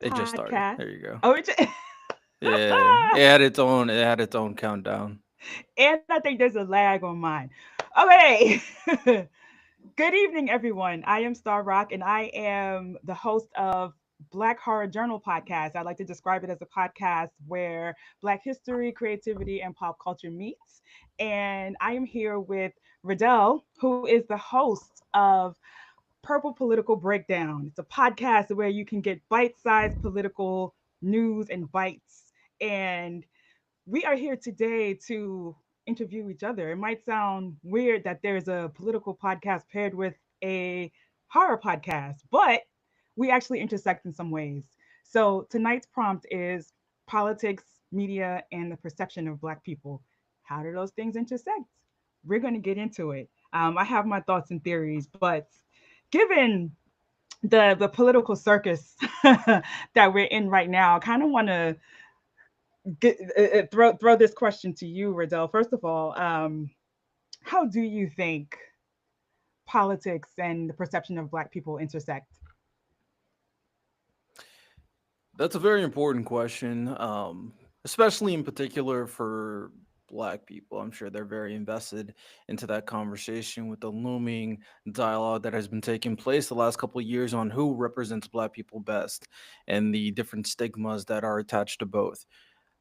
It just started. Podcast. There you go. Oh, it's Yeah, it had its own. It had its own countdown. and I think there's a lag on mine. Okay. Good evening, everyone. I am Star Rock, and I am the host of Black Horror Journal podcast. I like to describe it as a podcast where Black history, creativity, and pop culture meets. And I am here with Riddell, who is the host of Purple Political Breakdown. It's a podcast where you can get bite-sized political news and bites. And we are here today to interview each other. It might sound weird that there's a political podcast paired with a horror podcast, but we actually intersect in some ways. So tonight's prompt is politics, media, and the perception of Black people. How do those things intersect? We're going to get into it. I have my thoughts and theories, but given the political circus that we're in right now, I kind of want to throw this question to you, Riddell. First of all, how do you think politics and the perception of Black people intersect? That's a very important question, especially in particular for Black people. I'm sure they're very invested into that conversation with the looming dialogue that has been taking place the last couple of years on who represents Black people best and the different stigmas that are attached to both.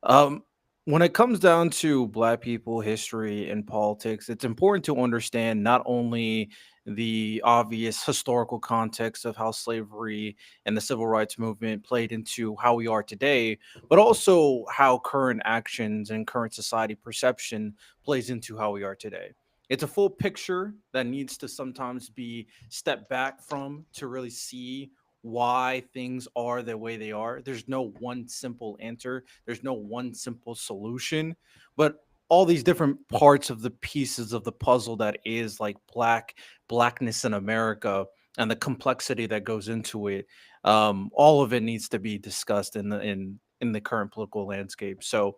Um, when it comes down to Black people, history, and politics, it's important to understand not only the obvious historical context of how slavery and the civil rights movement played into how we are today, but also how current actions and current society perception plays into how we are today. It's a full picture that needs to sometimes be stepped back from to really see why things are the way they are. There's no one simple answer, there's no one simple solution, but all these different parts of the pieces of the puzzle that is like blackness in America and the complexity that goes into it, all of it needs to be discussed in the current political landscape. So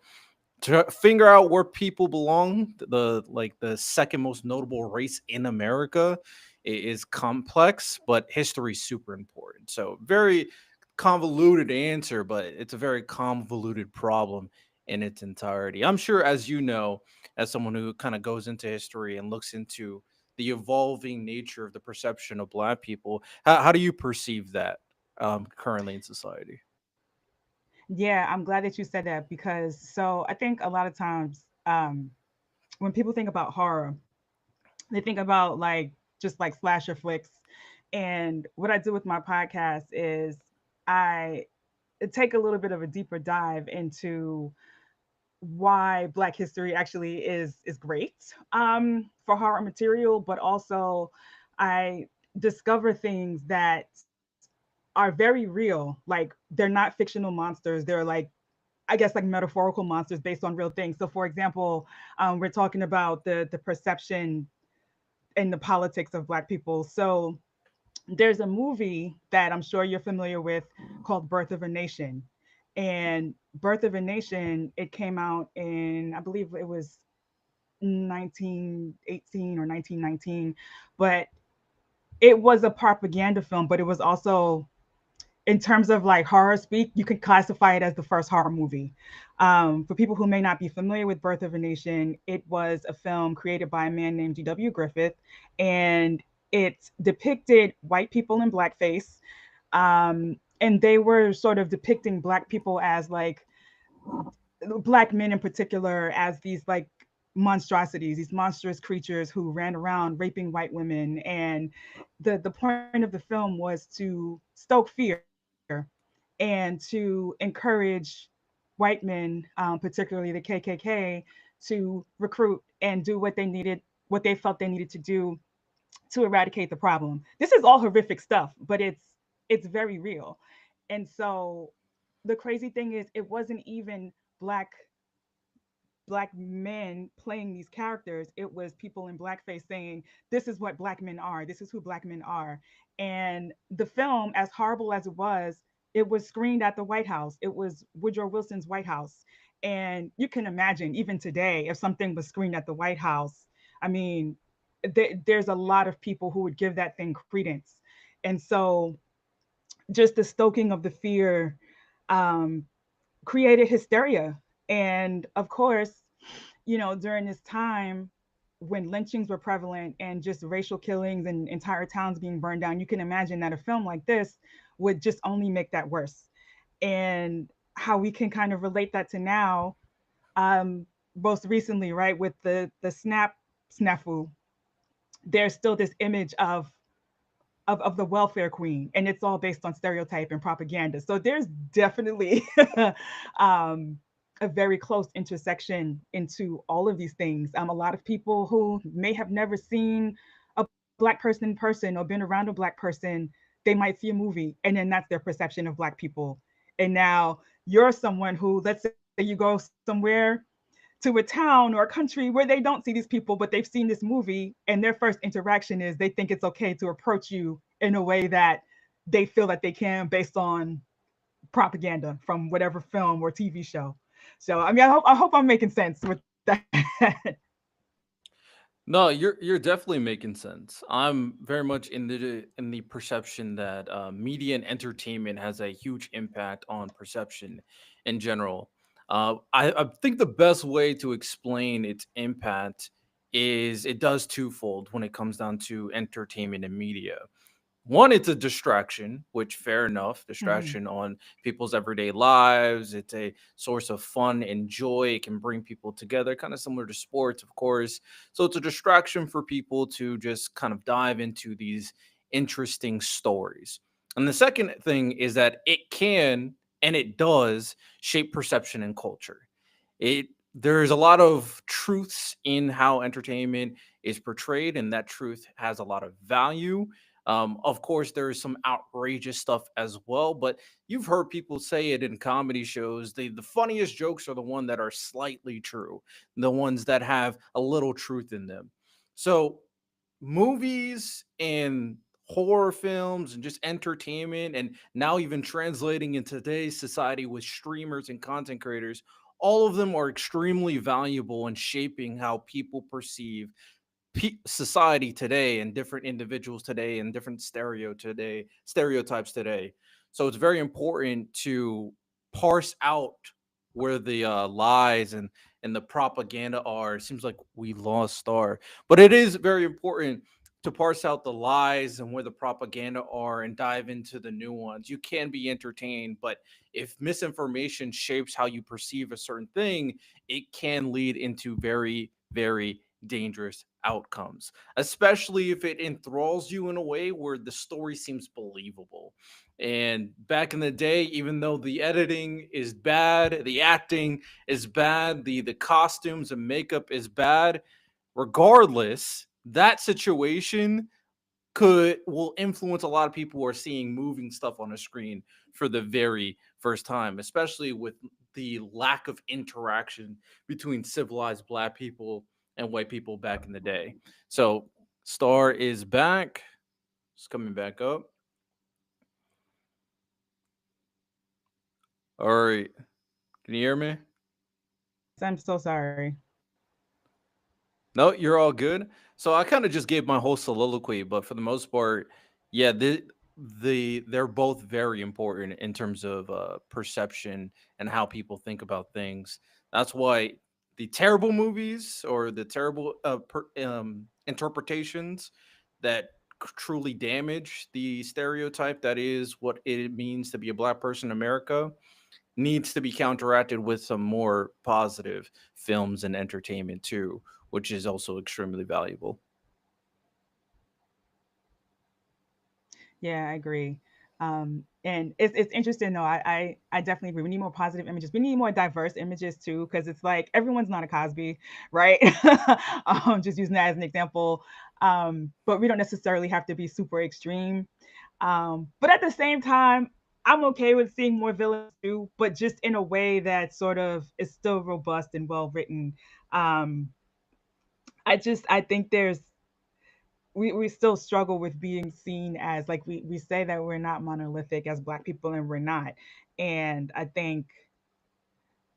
to figure out where people belong, the second most notable race in America is complex, but history is super important. So very convoluted answer, but it's a very convoluted problem in its entirety. I'm sure, as you know, as someone who kind of goes into history and looks into the evolving nature of the perception of Black people, how do you perceive that currently in society? Yeah, I'm glad that you said that because so I think a lot of times when people think about horror, they think about like just like slasher flicks. And what I do with my podcast is I take a little bit of a deeper dive into why Black history actually is great for horror material, but also I discover things that are very real. Like they're not fictional monsters. They're like I guess like metaphorical monsters based on real things. So for example, we're talking about the perception and the politics of Black people. So there's a movie that I'm sure you're familiar with called Birth of a Nation. And Birth of a Nation, it came out in, I believe it was 1918 or 1919, but it was a propaganda film, but it was also, in terms of like horror speak, you can classify it as the first horror movie. For people who may not be familiar with Birth of a Nation, it was a film created by a man named G.W. Griffith, and it depicted white people in blackface, and they were sort of depicting Black people as like Black men in particular as these like monstrosities, these monstrous creatures who ran around raping white women. And the point of the film was to stoke fear and to encourage white men, particularly the KKK, to recruit and do what they needed, what they felt they needed to do to eradicate the problem. This is all horrific stuff, but it's very real. And so the crazy thing is it wasn't even black black men playing these characters. It was people in blackface saying, this is what Black men are, this is who Black men are. And the film, as horrible as it was screened at the White House. It was Woodrow Wilson's White House. And you can imagine, even today, if something was screened at the White House, I mean, there's a lot of people who would give that thing credence. And so just the stoking of the fear, um, created hysteria. And of course, during this time when lynchings were prevalent and just racial killings and entire towns being burned down, you can imagine that a film like this would just only make that worse. And how we can kind of relate that to now, um, most recently, right, with the snap snafu, there's still this image of the welfare queen, and it's all based on stereotype and propaganda. So there's definitely um, a very close intersection into all of these things. A lot of people who may have never seen a black person in person or been around a black person, they might see a movie, and then that's their perception of black people. And now you're someone who, let's say, you go somewhere to a town or a country where they don't see these people, but they've seen this movie, and their first interaction is they think it's okay to approach you in a way that they feel that they can based on propaganda from whatever film or TV show. So, I mean, I hope I'm making sense with that. No, you're definitely making sense. I'm very much in the perception that media and entertainment has a huge impact on perception in general. I think the best way to explain its impact is it does twofold when it comes down to entertainment and media. One, it's a distraction, which fair enough, Mm-hmm. distraction on people's everyday lives. It's a source of fun and joy. It can bring people together, kind of similar to sports, of course. So it's a distraction for people to just kind of dive into these interesting stories. And the second thing is that it can and it does shape perception and culture. It There's a lot of truths in how entertainment is portrayed, and that truth has a lot of value. Of course, there is some outrageous stuff as well, but you've heard people say it in comedy shows. The funniest jokes are the ones that are slightly true, the ones that have a little truth in them. So, movies and horror films and just entertainment, and now even translating in today's society with streamers and content creators, all of them are extremely valuable in shaping how people perceive society today and different individuals today and different stereotypes today. So it's very important to parse out where the lies and the propaganda are. It seems like we lost Star, but it is very important to parse out the lies and where the propaganda are and dive into the new ones. You can be entertained, but if misinformation shapes how you perceive a certain thing, it can lead into very, very dangerous outcomes, especially if it enthralls you in a way where the story seems believable. And back in the day, even though the editing is bad, the acting is bad, the costumes and makeup is bad, regardless, that situation could will influence a lot of people who are seeing moving stuff on a screen for the very first time, especially with the lack of interaction between civilized black people and white people back in the day. So Star is back. It's coming back up. All right. Can you hear me? Yes, I'm so sorry. No, you're all good. So I kind of just gave my whole soliloquy, but for the most part, yeah, they're both very important in terms of perception and how people think about things. That's why the terrible movies or the terrible interpretations that truly damage the stereotype that is what it means to be a black person in America needs to be counteracted with some more positive films and entertainment too, which is also extremely valuable. Yeah, I agree. And it's interesting though. I definitely agree. We need more positive images. We need more diverse images too, because it's like everyone's not a Cosby, right? Just using that as an example. But we don't necessarily have to be super extreme. But at the same time, I'm okay with seeing more villains too, but just in a way that sort of is still robust and well written. Um, I think we still struggle with being seen as, like, we say that we're not monolithic as black people, and we're not. And I think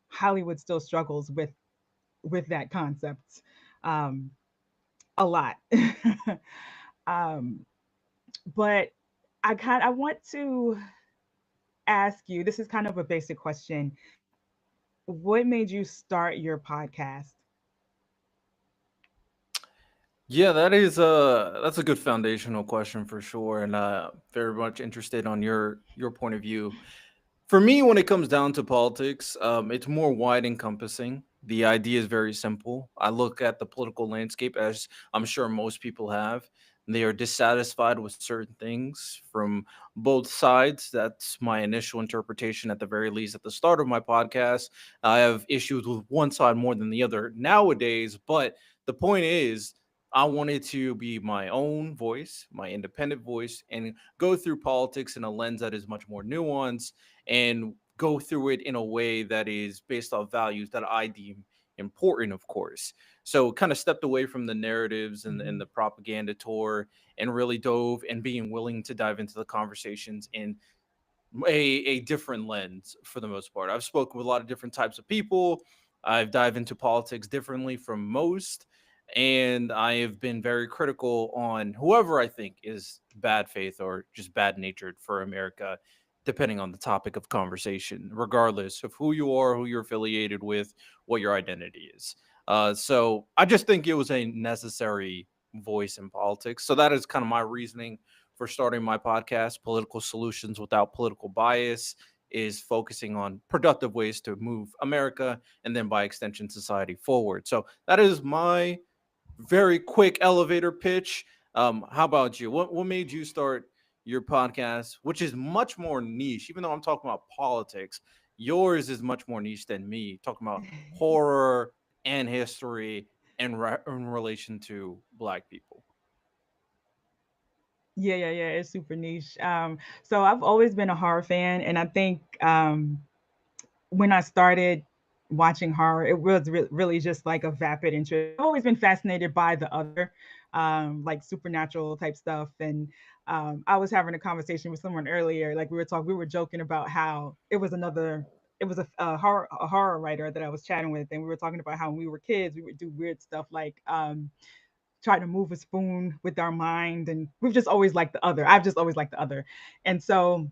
Hollywood still struggles with that concept um a lot. um but I want to ask you, this is kind of a basic question. What made you start your podcast? Yeah, that's a good foundational question for sure, and very much interested on your point of view. For me, when it comes down to politics, it's more wide encompassing. The idea is very simple. I look at the political landscape as I'm sure most people have. They are dissatisfied with certain things from both sides. That's my initial interpretation, at the very least, at the start of my podcast. I have issues with one side more than the other nowadays, but the point is, I wanted to be my own voice, my independent voice, and go through politics in a lens that is much more nuanced and go through it in a way that is based off values that I deem important, of course. So kind of stepped away from the narratives and Mhm. the propaganda tour and really dove and being willing to dive into the conversations in a different lens for the most part. I've spoken with a lot of different types of people. I've dived into politics differently from most, and I have been very critical on whoever I think is bad faith or just bad natured for America, depending on the topic of conversation, regardless of who you are, who you're affiliated with, what your identity is. So I just think it was a necessary voice in politics. So that is kind of my reasoning for starting my podcast. Political Solutions Without Political Bias is focusing on productive ways to move America and then by extension society forward. So that is my very quick elevator pitch. How about you? What made you start your podcast, which is much more niche, even though I'm talking about politics? Yours is much more niche than me, talking about horror and history and in relation to Black people. Yeah, yeah, yeah. It's super niche. So I've always been a horror fan, and I think when I started watching horror, it was really just like a vapid interest. I've always been fascinated by the other, like supernatural type stuff. And I was having a conversation with someone earlier, like we were joking about how it was a horror writer that I was chatting with, and we were talking about how when we were kids, we would do weird stuff like try to move a spoon with our mind, and we've just always liked the other. I've just always liked the other, and so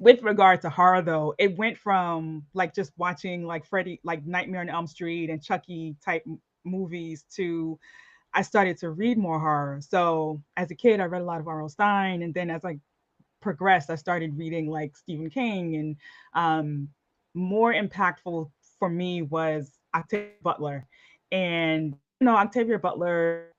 with regard to horror though, it went from like just watching like Freddy, like Nightmare on Elm Street and Chucky type movies to I started to read more horror. So as a kid, I read a lot of R.L. Stein, and then as I progressed, I started reading like Stephen King, and um, more impactful for me was Octavia Butler. And even though Octavia Butler,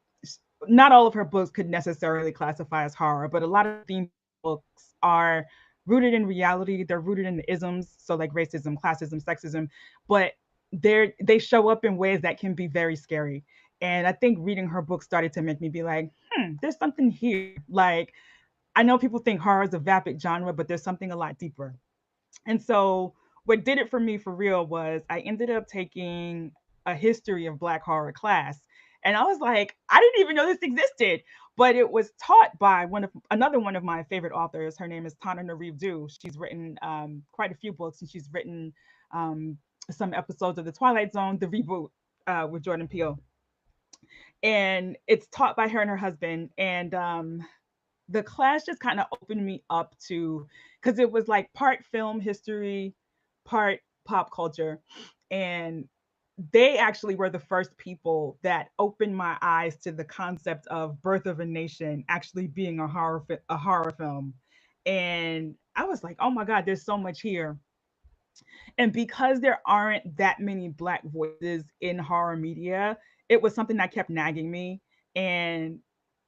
not all of her books could necessarily classify as horror, but a lot of theme books are rooted in reality. They're rooted in the isms, so like racism, classism, sexism, but they show up in ways that can be very scary. And I think reading her book started to make me be like, there's something here. Like I know people think horror is a vapid genre, but there's something a lot deeper. And so what did it for me for real was I ended up taking a history of black horror class. And I was like, I didn't even know this existed. But it was taught by another one of my favorite authors. Her name is Tana Narif Due. She's written quite a few books, and she's written um, some episodes of The Twilight Zone, the reboot with Jordan Peele. And it's taught by her and her husband. And the class just kind of opened me up to because it was like part film history, part pop culture. And they actually were the first people that opened my eyes to the concept of Birth of a Nation actually being a horror film. And I was like, oh my God, there's so much here. And because there aren't that many black voices in horror media, it was something that kept nagging me. And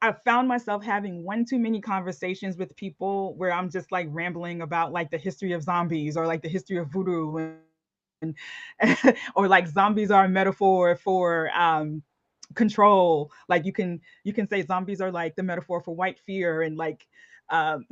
I found myself having one too many conversations with people where I'm just like rambling about like the history of zombies or like the history of voodoo and or like zombies are a metaphor for control. Like you can say zombies are like the metaphor for white fear and like um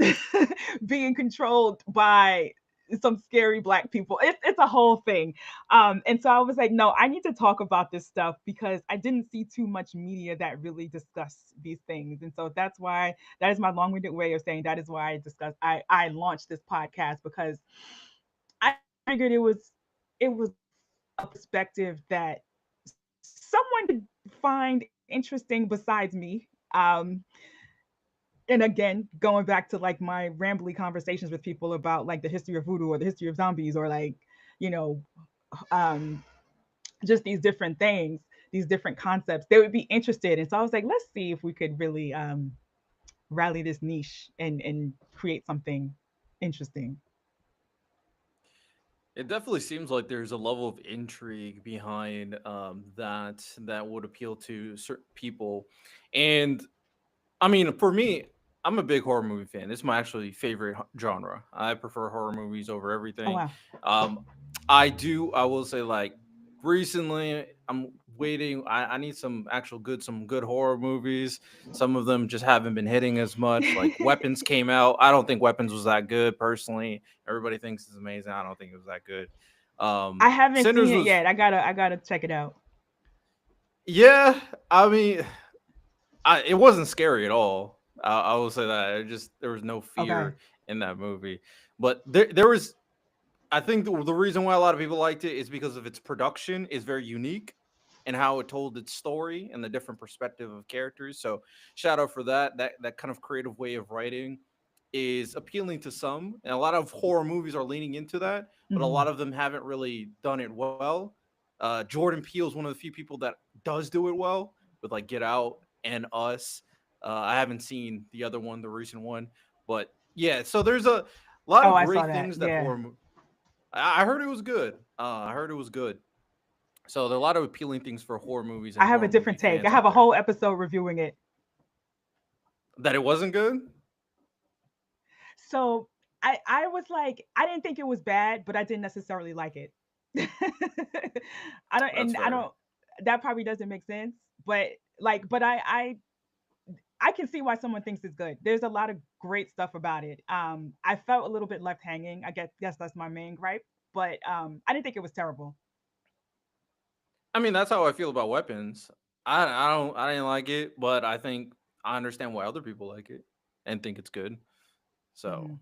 being controlled by some scary black people. It's a whole thing. And so I was like, no, I need to talk about this stuff because I didn't see too much media that really discuss these things. And so that is my long-winded way of saying that is why I launched this podcast because I figured it was a perspective that someone could find interesting besides me. And again, going back to like my rambly conversations with people about like the history of voodoo or the history of zombies or like, you know, um, just these different things, these different concepts, they would be interested. And so I was like, let's see if we could really rally this niche and create something interesting. It definitely seems like there's a level of intrigue behind that would appeal to certain people, and I mean, for me, I'm a big horror movie fan. It's my actually favorite genre. I prefer horror movies over Oh everything. wow. Um, I do. I will say, like, recently, I'm waiting. I need some good horror movies. Some of them just haven't been hitting as much. Like, Weapons came out. I don't think Weapons was that good personally. Everybody thinks it's amazing. I don't think it was that good. I haven't seen Sinners it was, yet. I gotta check it out. yeah. I mean, it wasn't scary at all. I will say that. It just there was no Okay. fear in that movie. But there was I think the reason why a lot of people liked it is because of its production is very unique and how it told its story and the different perspective of characters. So shout out for that. That kind of creative way of writing is appealing to some. And a lot of horror movies are leaning into that, but a Hmm. lot of them haven't really done it well. Jordan Peele is one of the few people that does do it well with like Get Out and Us. I haven't seen the other one, the recent one, but yeah. So there's a lot Oh, of I saw great that. things that Yeah. I heard it was good. I heard it was good. So there are a lot of appealing things for horror movies I and have a horror movie different take. I fans have out a there. whole episode reviewing it. That it wasn't good. So I was like, I didn't think it was bad, but I didn't necessarily like it. I don't, That's and I fair. don't. That probably doesn't make sense, but like, but I can see why someone thinks it's good. There's a lot of great stuff about it. I felt a little bit left hanging. I guess that's my main gripe, but I didn't think it was terrible. I mean, that's how I feel about Weapons. I didn't like it, but I think I understand why other people like it and think it's good. So Hmm.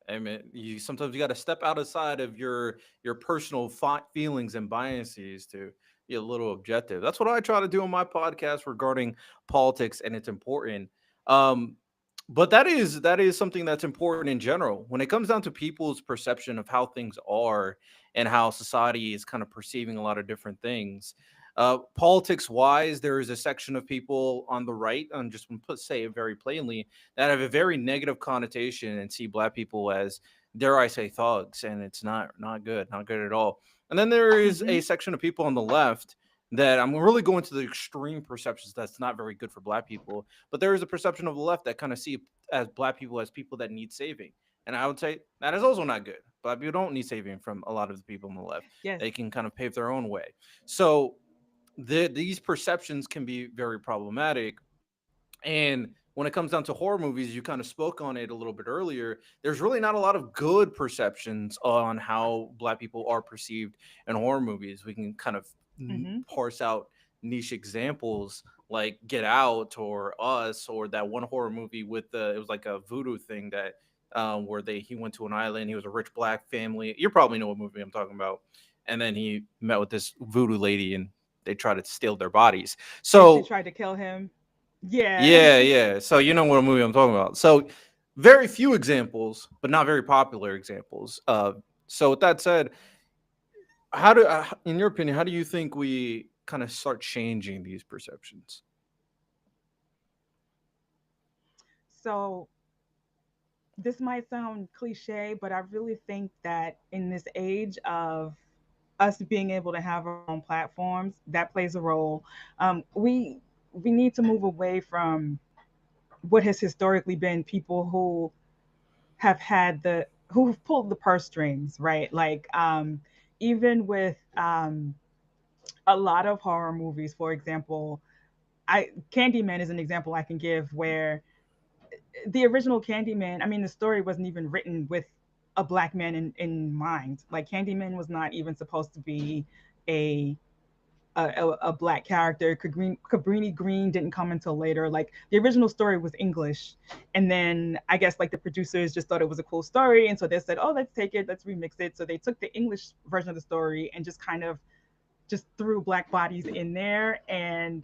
I mean, you sometimes you got to step outside of your personal feelings and biases to be a little objective. That's what I try to do on my podcast regarding politics, and it's important. Um, but that is something that's important in general when it comes down to people's perception of how things are and how society is kind of perceiving a lot of different things. Politics wise, there is a section of people on the right, and just put say it very plainly, that have a very negative connotation and see black people as, dare I say, thugs, and it's not good at all. And then there is a Hmm. section of people on the left that I'm really going to the extreme perceptions that's not very good for black people, but there is a perception of the left that kind of see as black people as people that need saving. And I would say that is also not good. Black people don't need saving from a lot of the people on the left. Yes. They can kind of pave their own way. So these perceptions can be very problematic, and when it comes down to horror movies, you kind of spoke on it a little bit earlier. There's really not a lot of good perceptions on how black people are perceived in horror movies. We can kind of Hmm. parse out niche examples like Get Out or Us or that one horror movie with the it was like a voodoo thing that where they he went to an island. He was a rich black family. You probably know what movie I'm talking about. And then he met with this voodoo lady and they tried to steal their bodies. And she So tried to kill him. Yeah. yeah, yeah. So you know what movie I'm talking about. So very few examples, but not very popular examples. So with that said, in your opinion, how do you think we kind of start changing these perceptions? So this might sound cliche, but I really think that in this age of us being able to have our own platforms, that plays a role. We need to move away from what has historically been people who have had the who've pulled the purse strings, right? Like even with a lot of horror movies, for example, I Candyman is an example I can give where the original Candyman, I mean, the story wasn't even written with a black man in mind. Like Candyman was not even supposed to be a a black character. Cabrini Green didn't come until later. Like the original story was English, and then I guess like the producers just thought it was a cool story, and so they said, "Oh, let's take it, let's remix it." So they took the English version of the story and just kind of just threw black bodies in there, and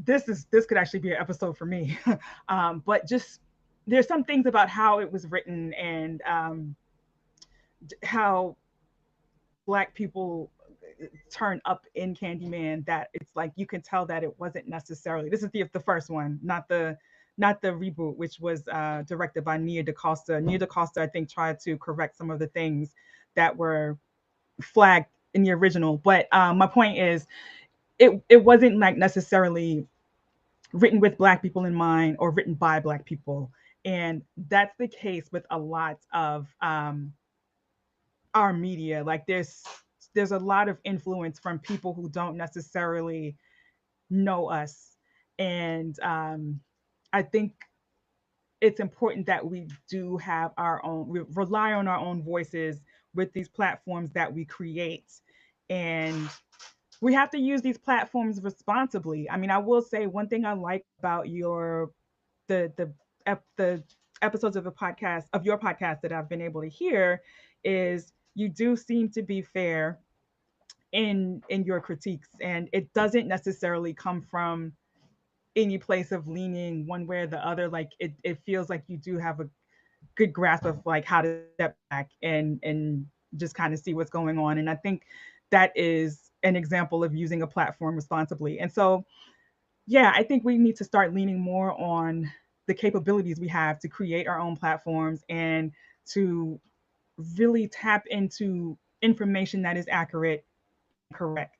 this could actually be an episode for me. But just there's some things about how it was written and how black people turn up in Candyman that it's like you can tell that it wasn't necessarily, this is the first one, not the reboot, which was directed by Nia DaCosta. Nia DaCosta, I think, tried to correct some of the things that were flagged in the original. But my point is, it wasn't like necessarily written with black people in mind or written by black people, and that's the case with a lot of our media. Like there's a lot of influence from people who don't necessarily know us, and I think it's important that we do have our own, we rely on our own voices with these platforms that we create, and we have to use these platforms responsibly. I mean, I will say one thing I like about the episodes of the podcast, of your podcast, that I've been able to hear is you do seem to be fair in your critiques, and it doesn't necessarily come from any place of leaning one way or the other. Like it feels like you do have a good grasp of like how to step back and just kind of see what's going on. And I think that is an example of using a platform responsibly. And so yeah, I think we need to start leaning more on the capabilities we have to create our own platforms and to really tap into information that is accurate and correct.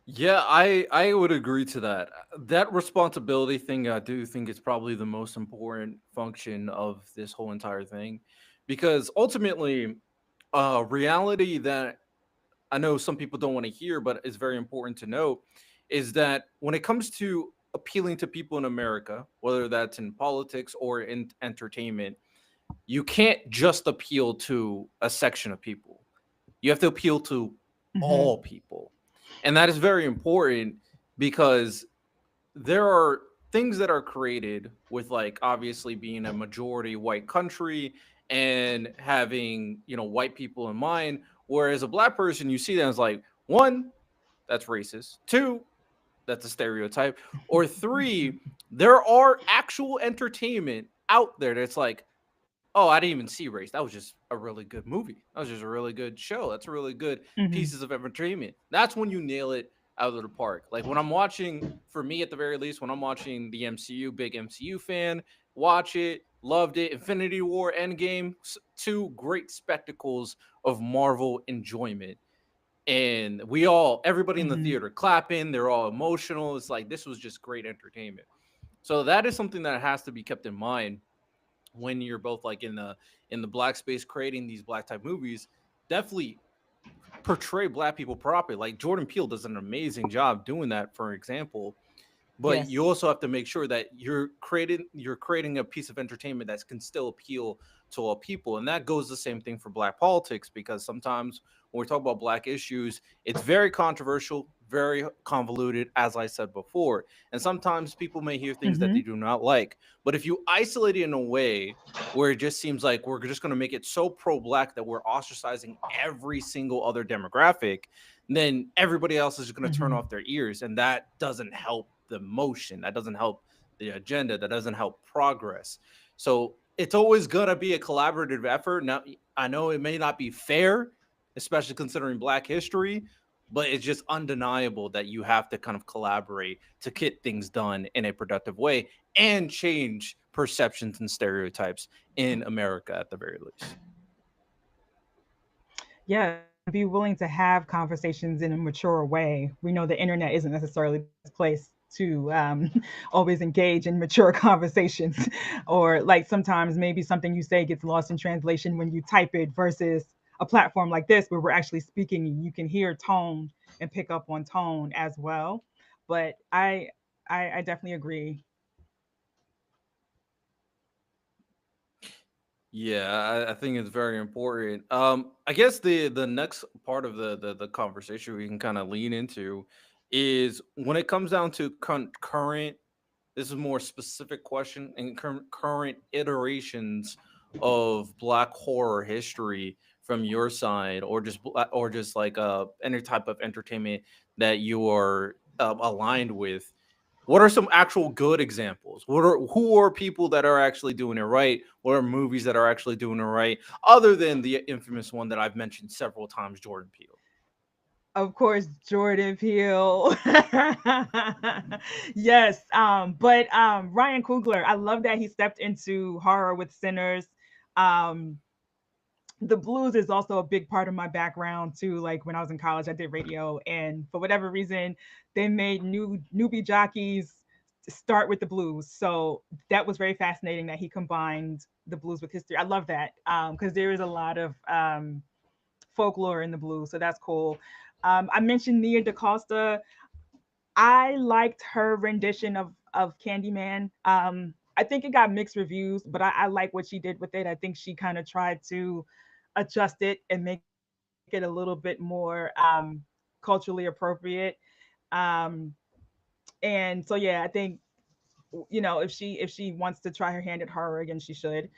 Yeah, I would agree to that. That responsibility thing, I do think is probably the most important function of this whole entire thing, because ultimately, reality that I know some people don't want to hear, but is very important to know, is that when it comes to appealing to people in America, whether that's in politics or in entertainment, you can't just appeal to a section of people. You have to appeal to Mm-hmm. all people. And that is very important because there are things that are created with, like, obviously being a majority white country and having, white people in mind, whereas a black person, you see them as like, one, that's racist, two, that's a stereotype, or three, there are actual entertainment out there that's like, oh, I didn't even see race. That was just a really good movie. That was just a really good show. That's a really good Mm-hmm. pieces of entertainment. That's when you nail it out of the park. Like when I'm watching, for me at the very least, when I'm watching the MCU, big MCU fan, watch it, loved it. Infinity War, Endgame, two great spectacles of Marvel enjoyment. And everybody in the Mm-hmm. theater clapping, they're all emotional. It's like this was just great entertainment. So that is something that has to be kept in mind when you're both like in the black space creating these black type movies. Definitely portray black people properly. Like Jordan Peele does an amazing job doing that, for example. But you Yes. also have to make sure that you're creating a piece of entertainment that can still appeal to all people, and that goes the same thing for black politics, because sometimes when we talk about black issues, it's very controversial, very convoluted, as I said before, and sometimes people may hear things that Mm-hmm. they do not like. But if you isolate it in a way where it just seems like we're just going to make it so pro-black that we're ostracizing every single other demographic, then everybody else is going to turn Mm-hmm. off their ears, and that doesn't help the motion, that doesn't help the agenda, that doesn't help progress. So it's always going to be a collaborative effort. Now, I know it may not be fair, especially considering black history, but it's just undeniable that you have to kind of collaborate to get things done in a productive way and change perceptions and stereotypes in America at the very least. Yeah, be willing to have conversations in a mature way. We know the internet isn't necessarily the best place to always engage in mature conversations, or like sometimes maybe something you say gets lost in translation when you type it versus a platform like this where we're actually speaking and you can hear tone and pick up on tone as well. But I definitely agree. Yeah, I think it's very important. I guess the next part of the conversation we can kind of lean into is when it comes down to current. This is a more specific question, and current iterations of black horror history from your side, or just like any type of entertainment that you are aligned with, what are some actual good examples? Who are people that are actually doing it right? What are movies that are actually doing it right? Other than the infamous one that I've mentioned several times, Jordan Peele. Of course, Jordan Peele. Yes. But Ryan Coogler, I love that he stepped into horror with Sinners. Um, the blues is also a big part of my background too. Like when I was in college, I did radio, and for whatever reason, they made newbie jockeys start with the blues. So that was very fascinating that he combined the blues with history. I love that because there is a lot of folklore in the blues, so that's cool. I mentioned Nia DaCosta. I liked her rendition of Candyman. I think it got mixed reviews, but I like what she did with it. I think she kind of tried to adjust it and make it a little bit more culturally appropriate. Um, and so yeah, I think if she wants to try her hand at horror again, she should.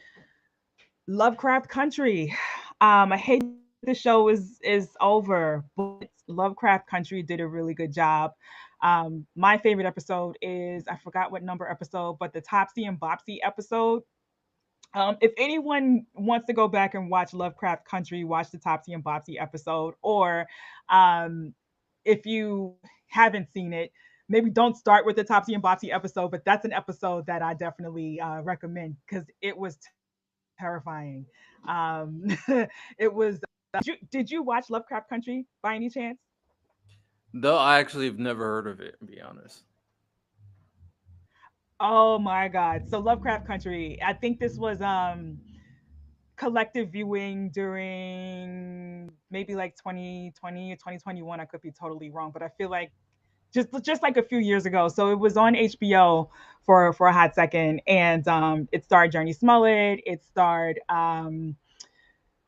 Lovecraft Country. I hate that the show is over, but Lovecraft Country did a really good job. My favorite episode is, I forgot what number episode, but the Topsy and Bopsy episode. If anyone wants to go back and watch Lovecraft Country, watch the Topsy and Bopsy episode, or um, if you haven't seen it, maybe don't start with the Topsy and Bopsy episode, but that's an episode that I definitely recommend because it was terrifying. It was. Did you watch Lovecraft Country by any chance? Though I actually have never heard of it, to be honest. Oh my God! So Lovecraft Country. I think this was collective viewing during maybe like 2020 or 2021. I could be totally wrong, but I feel like just like a few years ago. So it was on HBO for a hot second, and it starred Journey Smollett. It starred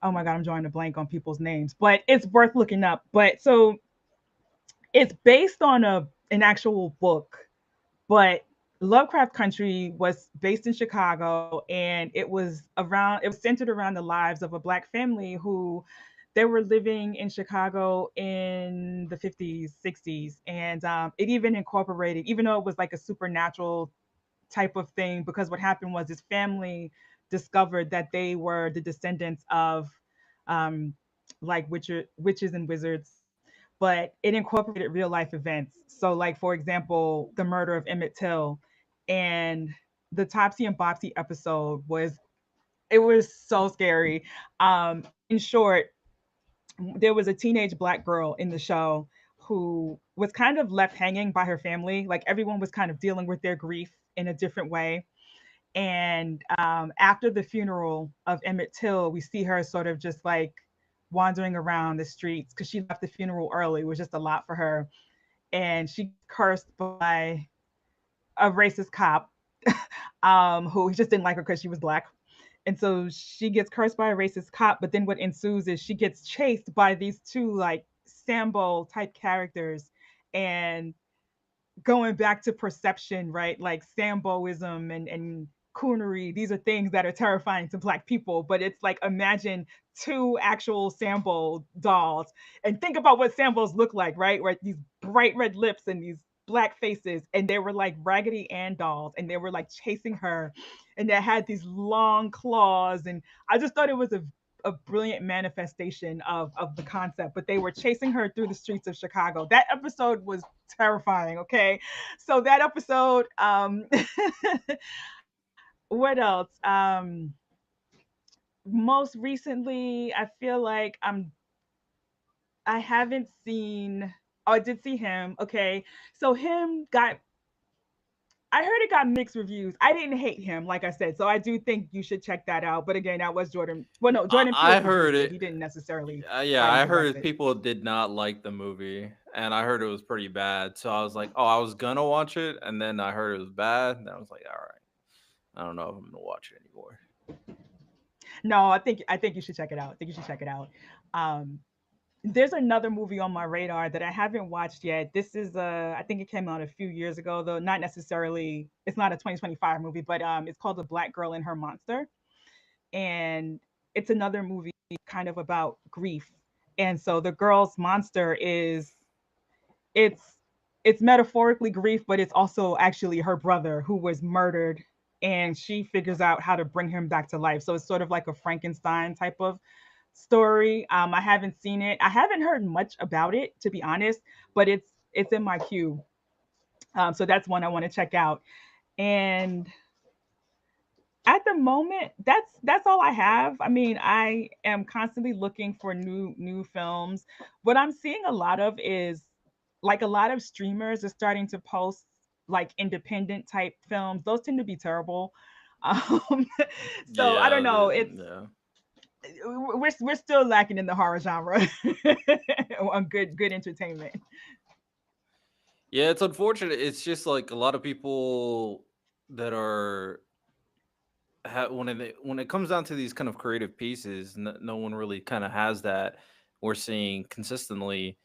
oh my God, I'm drawing a blank on people's names, but it's worth looking up. But so it's based on a an actual book, but Lovecraft Country was based in Chicago, and it was centered around the lives of a black family who they were living in Chicago in the 50s, 60s, and it even incorporated, even though it was like a supernatural type of thing, because what happened was this family discovered that they were the descendants of um, like witches and wizards, but it incorporated real life events. So, like for example, the murder of Emmett Till, and the Topsy and Bopsy episode was it was so scary. In short, there was a teenage black girl in the show who was kind of left hanging by her family. Like everyone was kind of dealing with their grief in a different way. And after the funeral of Emmett Till, we see her sort of just like wandering around the streets because she left the funeral early. It was just a lot for her. And she gets cursed by a racist cop who just didn't like her because she was black. And so she gets cursed by a racist cop. But then what ensues is she gets chased by these two like Sambo type characters. And going back to perception, right? Like Samboism and coonery, these are things that are terrifying to black people. But it's like imagine two actual Sambo dolls and think about what Sambos look like, right? Where these bright red lips and these black faces, and they were like Raggedy Ann dolls, and they were like chasing her, and they had these long claws, and I just thought it was a brilliant manifestation of the concept. But they were chasing her through the streets of Chicago. That episode was terrifying. Okay, so that episode. What else? Most recently, I feel like I haven't seen. Oh, I did see him. Okay, so him got. I heard it got mixed reviews. I didn't hate him, like I said, so I do think you should check that out. But again, that was Jordan. Well, no, Jordan Peele I heard produced it. it. He didn't necessarily Yeah, write and I direct heard it. people did not like the movie, and I heard it was pretty bad. So I was like, oh, I was gonna watch it, and then I heard it was bad, and I was like, all right, I don't know if I'm gonna watch it anymore. No, I think you should check it out. I think you should check it out. Um, there's another movie on my radar that I haven't watched yet. This is I think it came out a few years ago, though not necessarily. It's not a 2025 movie, but it's called The Black Girl and Her Monster, and it's another movie kind of about grief. And so the girl's monster is it's it's metaphorically grief, but it's also actually her brother who was murdered, and she figures out how to bring him back to life. So it's sort of like a Frankenstein type of story. I haven't seen it. I haven't heard much about it, to be honest, but it's in my queue. So that's one I want to check out. And at the moment, that's all I have. I mean, I am constantly looking for new films. What I'm seeing a lot of is like a lot of streamers are starting to post like independent type films. Those tend to be terrible. Um, so I don't Yeah, know. It's yeah. we're still lacking in the horror genre on good entertainment. Yeah, it's unfortunate. It's just like a lot of people that are when it comes down to these kind of creative pieces, no one really kind of has that. We're seeing consistently.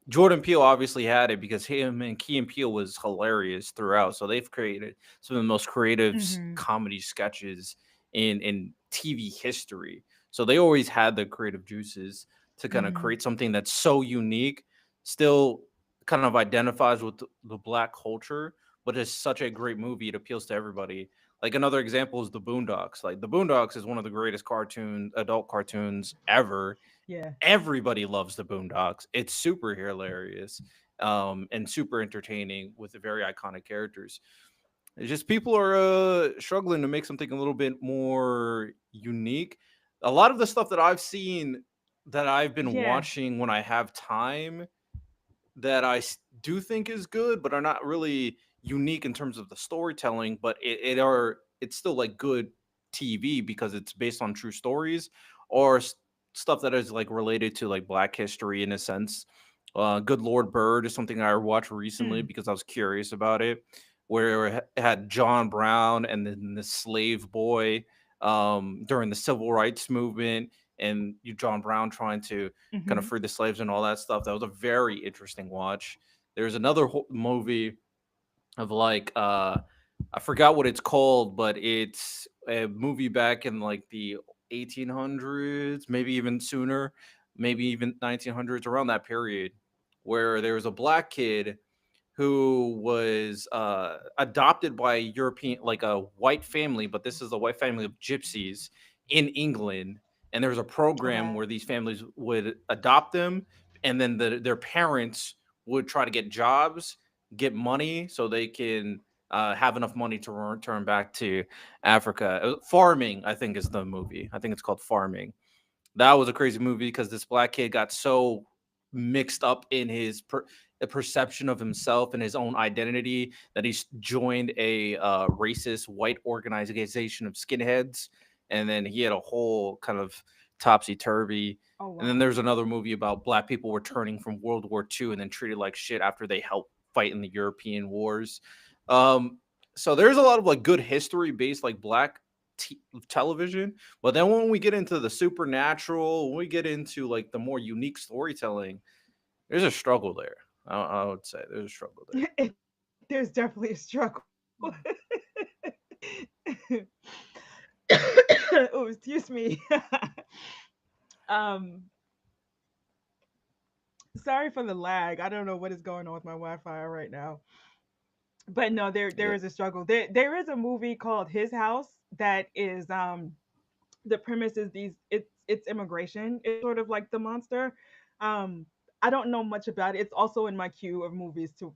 Jordan Peele obviously had it because him and Key and Peele was hilarious throughout. So they've created some of the most creative Hmm. comedy sketches in TV history. So they always had the creative juices to kind of Hmm. create something that's so unique, still kind of identifies with the black culture, but it's such a great movie. It appeals to everybody. Like another example is the Boondocks. Like the Boondocks is one of the greatest adult cartoons ever. Yeah. Everybody loves the Boondocks. It's super hilarious, and super entertaining with the very iconic characters. It's just people are struggling to make something a little bit more unique. A lot of the stuff that I've seen that I've been Yeah. watching when I have time that do think is good, but are not really unique in terms of the storytelling. But it's still like good TV because it's based on true stories or stuff that is like related to like Black history in a sense. Good Lord Bird is something I watched recently Mm. because I was curious about it, where it had John Brown and then the slave boy during the civil rights movement, and John Brown trying to kind of Hmm. free the slaves and all that stuff. That was a very interesting watch. There's another movie of like I forgot what it's called, but it's a movie back in like the 1800s, maybe even sooner, maybe even 1900s, around that period, where there was a black kid who was adopted by a European, like a white family, but this is a white family of gypsies in England. And there was a program Okay. where these families would adopt them, and then their parents would try to get jobs, get money, so they can have enough money to return back to Africa. Farming, I think, is the movie. I think it's called Farming. That was a crazy movie because this black kid got so mixed up in his the perception of himself and his own identity that he joined a racist white organization of skinheads, and then he had a whole kind of topsy turvy. Oh And then wow. there's another movie about black people returning from World War II and then treated like shit after they helped fight in the European wars. Um, so there's a lot of like good history based like black television, but then when we get into the supernatural, when we get into like the more unique storytelling, there's a struggle there. I would say there's a struggle there. There's definitely a struggle. Oh, excuse me. um, Sorry for the lag. I don't know what is going on with my Wi-Fi right now. But no, there Yeah. is a struggle. There is a movie called His House that is the premise is it's immigration. It's sort of like the monster. Um, I don't know much about it. It's also in my queue of movies to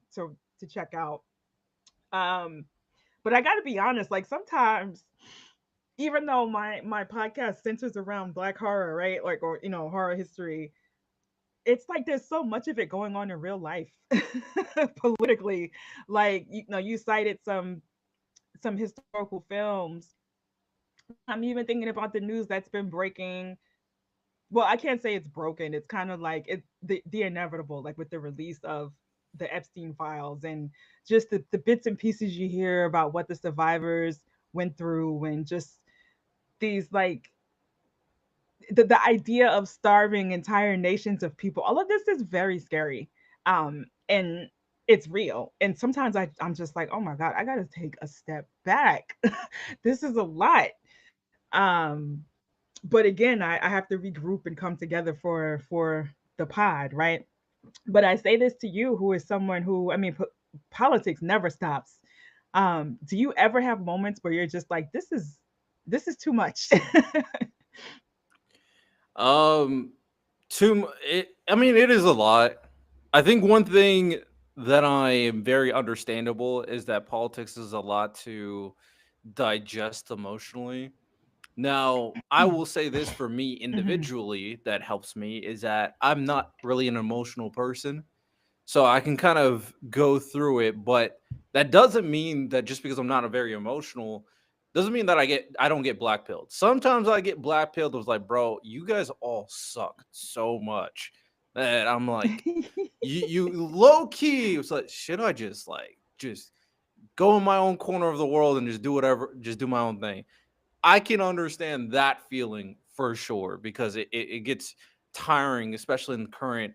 check out. Um, but I got to be honest, like sometimes even though my podcast centers around black horror, right? Like or horror history, it's like there's so much of it going on in real life politically. Like you cited some historical films. I'm even thinking about the news that's been breaking. Well, I can't say it's broken. It's kind of like it the inevitable, like with the release of the Epstein files and just the bits and pieces you hear about what the survivors went through and just these like the idea of starving entire nations of people. All of this is very scary. And it's real. And sometimes I'm just like, oh my God, I gotta take a step back. This is a lot. Um, but again, I have to regroup and come together for the pod, right? But I say this to you, who is someone who, I mean, politics never stops. Do you ever have moments where you're just like, this is too much? Um, I mean, it is a lot. I think one thing that I am very understandable is that politics is a lot to digest emotionally. Now, I will say this for me Hmm. individually that helps me is that I'm not really an emotional person. So I can kind of go through it, but that doesn't mean that just because I'm not a very emotional doesn't mean that I don't get black pilled. Sometimes I get black pilled. I was like, bro, you guys all suck so much that I'm like, you low key. It's like, should I just go in my own corner of the world and just do whatever, just do my own thing? I can understand that feeling for sure because it gets tiring, especially in the current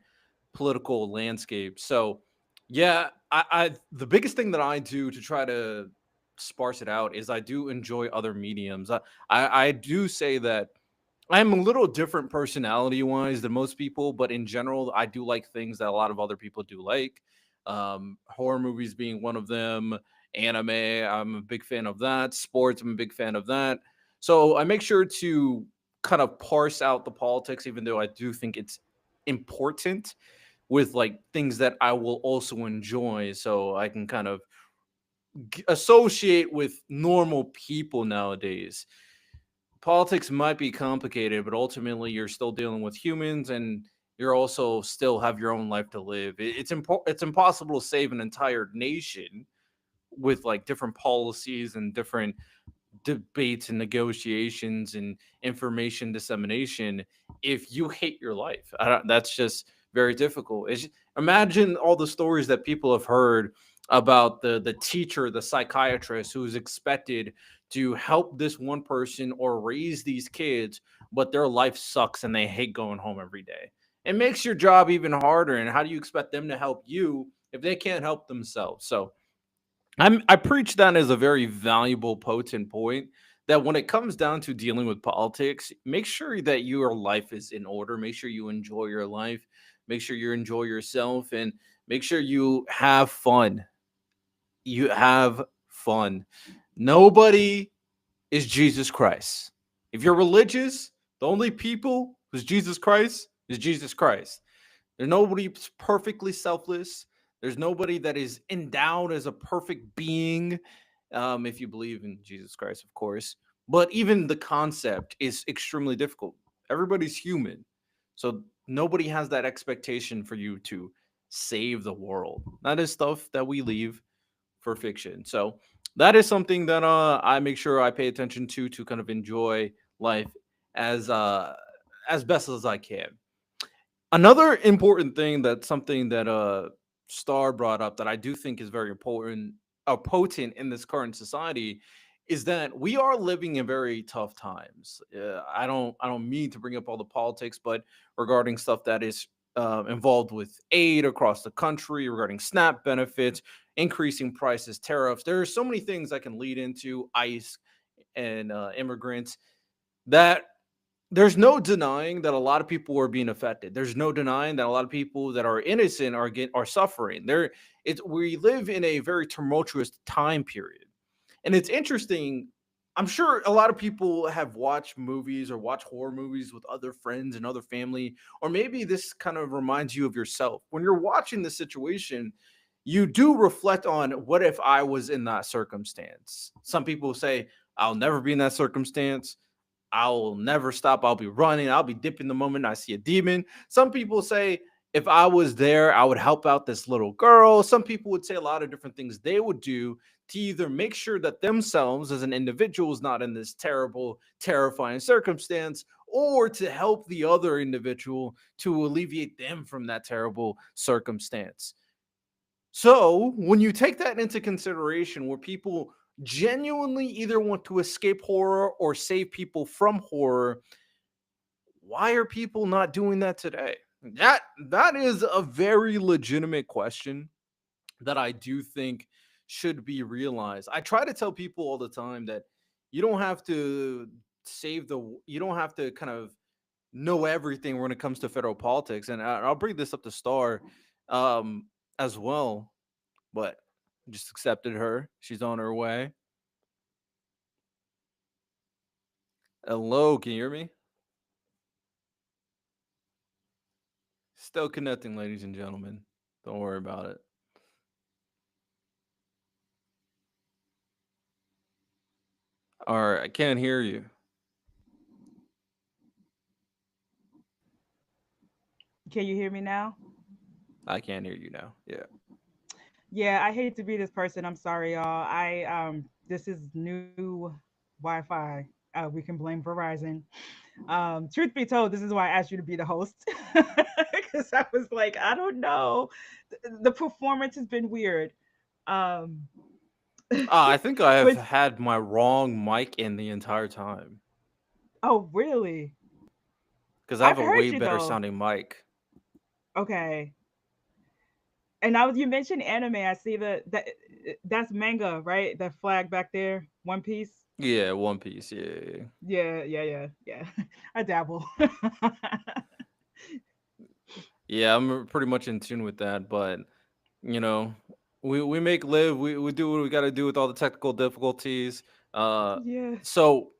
political landscape. So, yeah, I the biggest thing that I do to try to sparse it out is I do enjoy other mediums. I do say that I'm a little different personality wise than most people, but in general, I do like things that a lot of other people do like. Horror movies being one of them, anime, I'm a big fan of that. Sports, I'm a big fan of that. So I make sure to kind of parse out the politics, even though I do think it's important with like things that I will also enjoy. So I can kind of associate with normal people nowadays. Politics might be complicated, but ultimately you're still dealing with humans and you're also still have your own life to live. It's impossible to save an entire nation with like different policies and different debates and negotiations and information dissemination if you hate your life. That's just very difficult. Imagine all the stories that people have heard about the teacher, the psychiatrist who is expected to help this one person or raise these kids, but their life sucks and they hate going home every day. It makes your job even harder. And how do you expect them to help you if they can't help themselves? So I preach that as a very valuable, potent point that when it comes down to dealing with politics, make sure that your life is in order. Make sure you enjoy your life. Make sure you enjoy yourself and make sure you have fun. You have fun. Nobody is Jesus Christ. If you're religious, the only people who's Jesus Christ is Jesus Christ. There's nobody perfectly selfless. There's nobody that is endowed as a perfect being, if you believe in Jesus Christ, of course. But even the concept is extremely difficult. Everybody's human. So nobody has that expectation for you to save the world. That is stuff that we leave for fiction. So that is something that I make sure I pay attention to kind of enjoy life as uh as best as I can. Another important thing that's something that Star brought up that I do think is very important, potent in this current society, is that we are living in very tough times. I don't mean to bring up all the politics, but regarding stuff that is involved with aid across the country, regarding SNAP benefits, increasing prices, tariffs. There are so many things that can lead into ICE and immigrants that there's no denying that a lot of people are being affected. There's no denying that a lot of people that are innocent are suffering. We live in a very tumultuous time period. And it's interesting. I'm sure a lot of people have watched movies or watch horror movies with other friends and other family, or maybe this kind of reminds you of yourself. When you're watching the situation, you do reflect on what if I was in that circumstance. Some people say, I'll never be in that circumstance. I'll never stop. I'll be running. I'll be dipping the moment I see a demon. Some people say if I was there, I would help out this little girl. Some people would say a lot of different things they would do to either make sure that themselves as an individual is not in this terrible, terrifying circumstance, or to help the other individual to alleviate them from that terrible circumstance. So, when you take that into consideration, where people genuinely either want to escape horror or save people from horror, why are people not doing that today? That is a very legitimate question that I do think should be realized. I try to tell people all the time that you don't have to you don't have to kind of know everything when it comes to federal politics. And I'll bring this up to Star um, as well, but just accepted her. She's on her way. Hello, can you hear me? Still connecting, ladies and gentlemen. Don't worry about it. All right, I can't hear you. Can you hear me now? I can't hear you now. Yeah. Yeah, I hate to be this person. I'm sorry, y'all. I this is new Wi-Fi. We can blame Verizon. Truth be told, this is why I asked you to be the host because I was like, I don't know. The performance has been weird. Um, I think I have but had my wrong mic in the entire time oh, really? because I I've have a heard way you better though. sounding mic. Okay. And now you mentioned anime. I see that's manga, right? That flag back there, One Piece. Yeah, One Piece. Yeah, yeah, yeah. Yeah, yeah, yeah, yeah. I dabble. Yeah, I'm pretty much in tune with that. But you know, we make live. We do what we got to do with all the technical difficulties. Uh, Yeah. so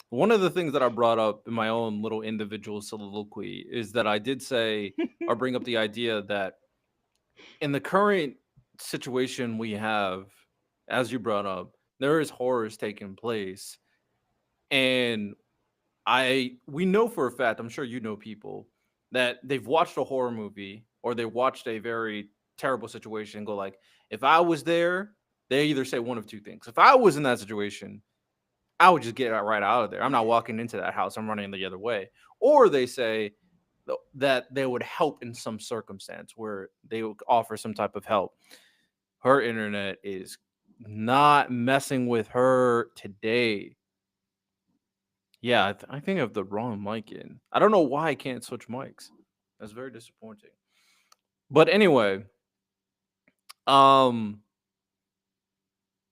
one of the things that I brought up in my own little individual soliloquy is that I did say or bring up the idea that in the current situation we have, as you brought up, there is horrors taking place, and I we know for a fact, I'm sure you know people that they've watched a horror movie or they watched a very terrible situation and go like, if I was there, they either say one of two things. If I was in that situation, I would just get right out of there. I'm not walking into that house. I'm running the other way. Or they say that they would help in some circumstance where they would offer some type of help. Her internet is not messing with her today. Yeah, I think I have the wrong mic in. I don't know why I can't switch mics. That's very disappointing. But anyway, um,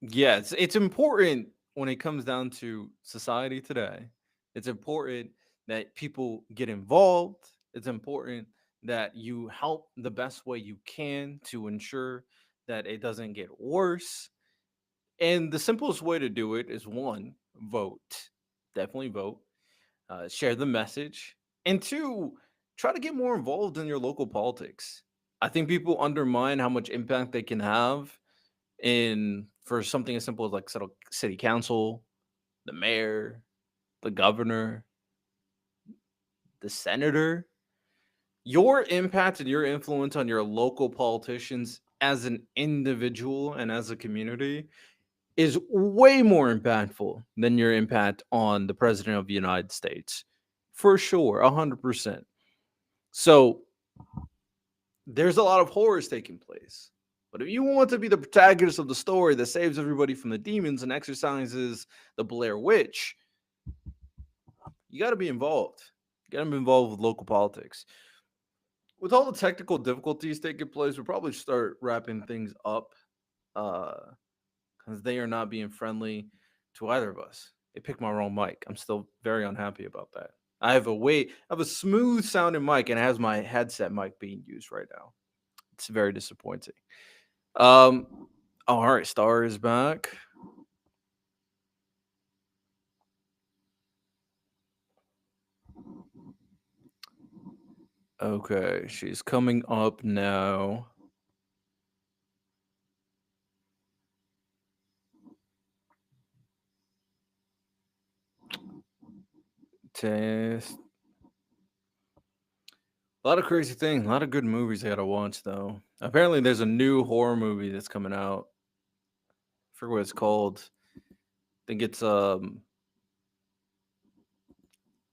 yeah, it's important when it comes down to society today. It's important that people get involved. It's important that you help the best way you can to ensure that it doesn't get worse. And the simplest way to do it is one, vote. Definitely vote. Share the message, and two, try to get more involved in your local politics. I think people undermine how much impact they can have in for something as simple as like city council, the mayor, the governor, the senator. Your impact and your influence on your local politicians as an individual and as a community is way more impactful than your impact on the president of the United States. For sure, 100%. So there's a lot of horrors taking place. But if you want to be the protagonist of the story that saves everybody from the demons and exorcises the Blair Witch, you got to be involved. You got to be involved with local politics. With all the technical difficulties taking place, we'll probably start wrapping things up because they are not being friendly to either of us. They picked my wrong mic. I'm still very unhappy about that. I have a smooth sounding mic and it has my headset mic being used right now. It's very disappointing. Um, all right, Star is back. Okay, she's coming up now. Test. A lot of crazy things, a lot of good movies I gotta watch though. Apparently, there's a new horror movie that's coming out. I forget what it's called. I think it's Thought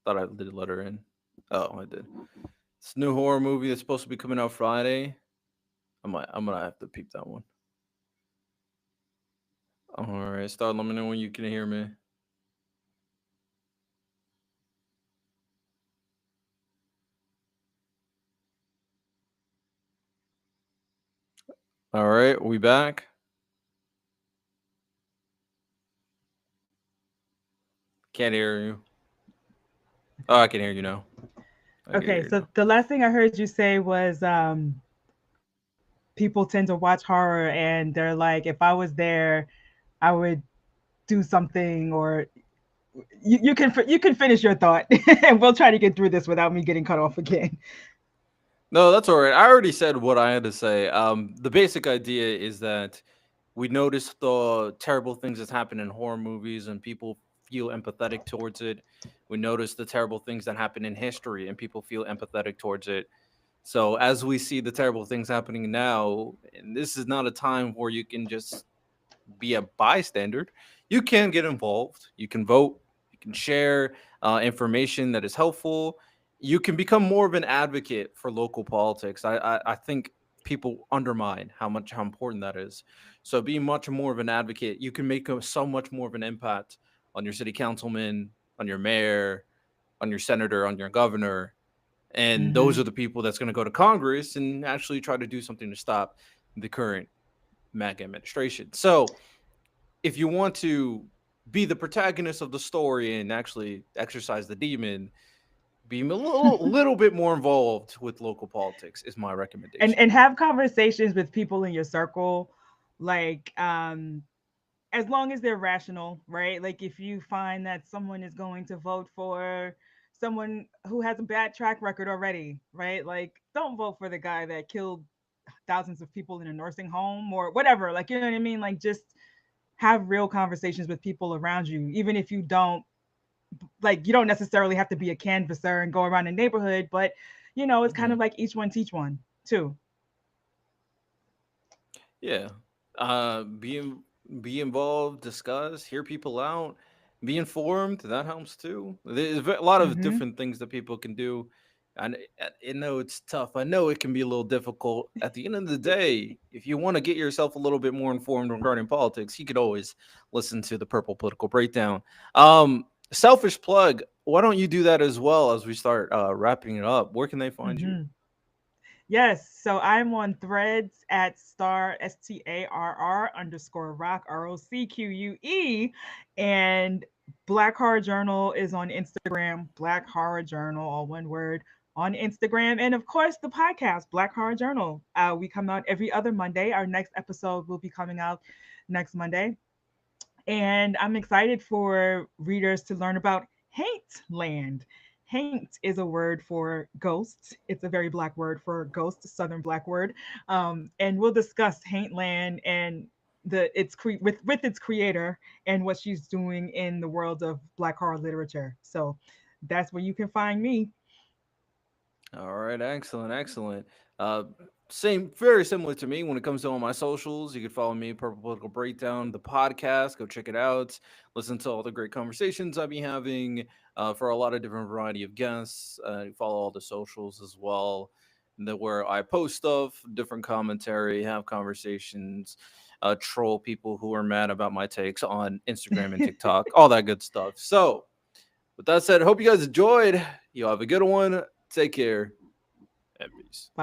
I did let her in. Oh, I did. It's a new horror movie that's supposed to be coming out Friday. I'm gonna have to peep that one. All right, start. Let me know when you can hear me. All right, we back. Can't hear you. Oh, I can hear you now. I get Okay, you so now. the last thing I heard you say was people tend to watch horror and they're like, if I was there, I would do something, or you can finish your thought, and we'll try to get through this without me getting cut off again. No, that's all right. I already said what I had to say. The basic idea is that we notice the terrible things that happen in horror movies and people feel empathetic towards it. We notice the terrible things that happen in history and people feel empathetic towards it. So as we see the terrible things happening now, and this is not a time where you can just be a bystander. You can get involved. You can vote. You can share information that is helpful. You can become more of an advocate for local politics. I think people undermine how important that is. So being much more of an advocate, you can make so much more of an impact on your city councilman, on your mayor, on your senator, on your governor, and those Hmm. are the people that's going to go to Congress and actually try to do something to stop the current MAGA administration. So if you want to be the protagonist of the story and actually exercise the demon, be a little bit more involved with local politics is my recommendation. And have conversations with people in your circle, like as long as they're rational, right? Like if you find that someone is going to vote for someone who has a bad track record already, right? Like don't vote for the guy that killed thousands of people in a nursing home or whatever. Like, you know what I mean? Like just have real conversations with people around you, even if you don't, like, you don't necessarily have to be a canvasser and go around the neighborhood, but it's kind Mhm. of like each one teach one too. Yeah. Uh, be in- be involved, discuss, hear people out, be informed. That helps too. There's a lot of Hmm. different things that people can do. And I know it's tough. I know it can be a little difficult. At the end of the day, if you want to get yourself a little bit more informed regarding politics, you could always listen to the Purple Political Breakdown. Selfish plug. Why don't you do that as well as we start wrapping it up? Where can they find you? Hmm. Yes. So I'm on threads at STARR_rock ROCQUE. And Black Horror Journal is on Instagram, Black Horror Journal, all one word, on Instagram. And of course, the podcast, Black Horror Journal. We come out every other Monday. Our next episode will be coming out next Monday. And I'm excited for readers to learn about Haint Land. Haint is a word for ghost. It's a very black word for ghost, Southern black word. And we'll discuss Haint Land and with its creator and what she's doing in the world of black horror literature. So that's where you can find me. All right, excellent, excellent. Uh, Same, very similar to me when it comes to all my socials. You can follow me, Purple Political Breakdown, the podcast. Go check it out. Listen to all the great conversations I'll be having for a lot of different variety of guests. Follow all the socials as well, where I post stuff, different commentary, have conversations, troll people who are mad about my takes on Instagram and TikTok, all that good stuff. So, with that said, hope you guys enjoyed. You have a good one. Take care and peace. Bye.